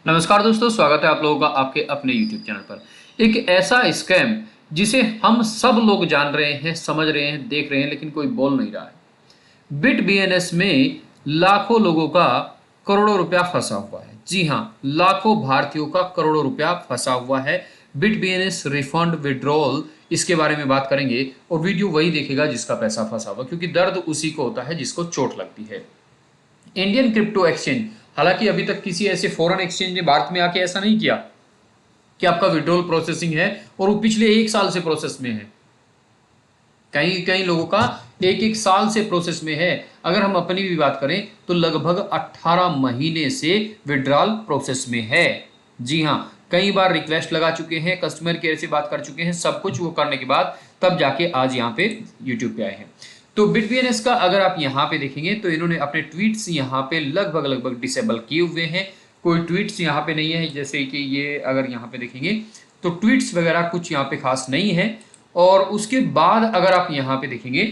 नमस्कार दोस्तों, स्वागत है आप लोगों का आपके अपने YouTube चैनल पर। एक ऐसा स्कैम जिसे हम सब लोग जान रहे हैं, समझ रहे हैं, देख रहे हैं, लेकिन कोई बोल नहीं रहा है। बिट बीएनएस में लाखों लोगों का करोड़ों रुपया फंसा हुआ है। जी हाँ, लाखों भारतीयों का करोड़ों रुपया फंसा हुआ है। बिट बीएनएस रिफंड विड्रॉल, इसके बारे में बात करेंगे और वीडियो वही देखेगा जिसका पैसा फंसा हुआ, क्योंकि दर्द उसी को होता है जिसको चोट लगती है। इंडियन क्रिप्टो एक्सचेंज, हालांकि अभी तक किसी ऐसे फॉरेन एक्सचेंज ने भारत में आके ऐसा नहीं किया कि आपका विड्रॉल प्रोसेसिंग है और वो पिछले 1 साल से प्रोसेस में है। कई कई लोगों का 1 1 साल से प्रोसेस में है। अगर हम अपनी भी बात करें तो लगभग 18 महीने से विड्रॉल प्रोसेस में है। जी हाँ, कई बार रिक्वेस्ट लगा चुके हैं, कस्टमर केयर से बात कर चुके हैं, सब कुछ वो करने के बाद तब जाके आज यहाँ पे यूट्यूब पे आए हैं। तो बिटबीएनएस का अगर आप यहाँ पे देखेंगे तो इन्होंने अपने ट्वीट्स यहाँ पे लगभग लगभग डिसेबल किए हुए हैं। कोई ट्वीट्स यहाँ पे नहीं है, जैसे कि ये अगर यहाँ पे देखेंगे तो ट्वीट्स वगैरह कुछ यहाँ पे खास नहीं है। और उसके बाद अगर आप यहाँ पे देखेंगे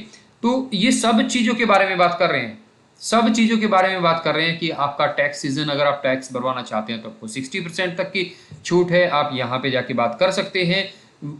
तो ये सब चीज़ों के बारे में बात कर रहे हैं। सब चीज़ों के बारे में बात कर रहे हैं कि आपका टैक्स सीजन, अगर आप टैक्स भरवाना चाहते हैं तो आपको 60% तक की छूट है। आप यहाँ पे जाके बात कर सकते हैं।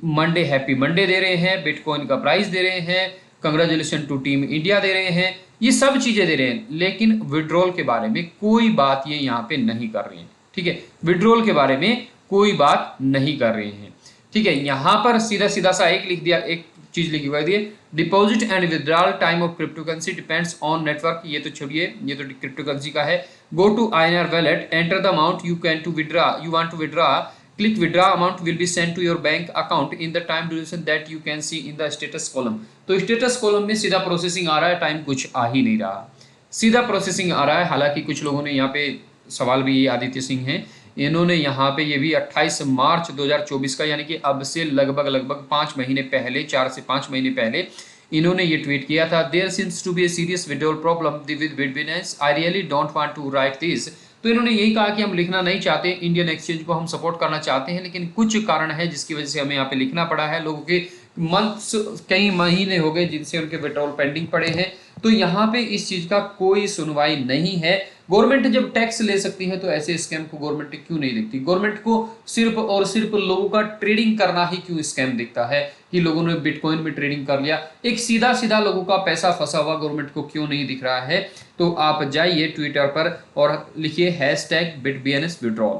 मंडे, हैप्पी मंडे दे रहे हैं, बिटकॉइन का प्राइस दे रहे हैं, कंग्रेचुलेशन टू टीम इंडिया दे रहे हैं, ये सब चीजें दे रहे हैं। लेकिन विड्रॉल के बारे में कोई बात ये यहाँ पे नहीं कर रहे हैं। ठीक है, विड्रॉल के बारे में कोई बात नहीं कर रहे हैं। ठीक है, यहाँ पर सीधा सीधा सा एक लिख दिया, एक चीज लिखी हुई है, deposit and withdrawal time of cryptocurrency depends on network. ये तो छोड़िए, ये तो क्रिप्टोकरेंसी का है। Go to INR wallet, enter the amount you can to withdraw, you want to withdraw, click withdraw amount will be sent to your bank account in the time duration that you can see in the status column। तो status column में सीधा processing आ रहा है, time कुछ आ ही नहीं रहा, सीधा processing आ रहा है। हालांकि कुछ लोगों ने यहाँ पे सवाल भी, ये आदित्य सिंह हैं, इन्होंने यहाँ पे ये भी 28 मार्च 2024 का, यानी कि अब से लगभग 5 महीने पहले, 4 से 5 महीने पहले इन्होंने ये ट्वीट किया था। There seems to be a serious withdrawal problem with BitBNS, I really don't want to write this. तो इन्होंने यही कहा कि हम लिखना नहीं चाहते, इंडियन एक्सचेंज को हम सपोर्ट करना चाहते हैं, लेकिन कुछ कारण है जिसकी वजह से हमें यहाँ पे लिखना पड़ा है। लोगों के मंथ्स, कई महीने हो गए जिनसे उनके विड्रॉल पेंडिंग पड़े हैं। तो यहाँ पे इस चीज का कोई सुनवाई नहीं है। गवर्नमेंट जब टैक्स ले सकती है तो ऐसे स्कैम को गवर्नमेंट क्यों नहीं देखती? गवर्नमेंट को सिर्फ और सिर्फ लोगों का ट्रेडिंग करना ही क्यों स्कैम दिखता है कि लोगों ने बिटकॉइन में ट्रेडिंग कर लिया? एक सीधा सीधा लोगों का पैसा फंसा हुआ गवर्नमेंट को क्यों नहीं दिख रहा है? तो आप जाइए ट्विटर पर और लिखिए #BitBNS withdrawal,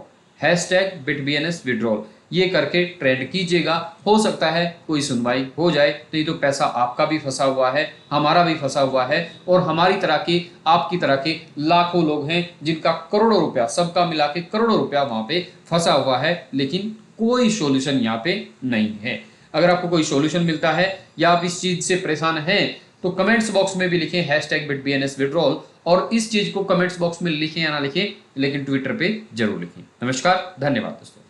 #BitBNS withdrawal, ये करके ट्रेंड कीजिएगा। हो सकता है कोई सुनवाई हो जाए, नहीं तो पैसा आपका भी फंसा हुआ है, हमारा भी फंसा हुआ है, और हमारी तरह के, आपकी तरह के लाखों लोग हैं जिनका करोड़ों रुपया, सबका मिला के करोड़ों रुपया वहां पे फंसा हुआ है, लेकिन कोई सॉल्यूशन यहाँ पे नहीं है। अगर आपको कोई सॉल्यूशन मिलता है या आप इस चीज से परेशान हैं तो कमेंट्स बॉक्स में भी लिखें #BitBNS withdrawal, और इस चीज को कमेंट्स बॉक्स में लिखें या ना लिखें, लेकिन ट्विटर पे जरूर लिखें। नमस्कार, धन्यवाद दोस्तों।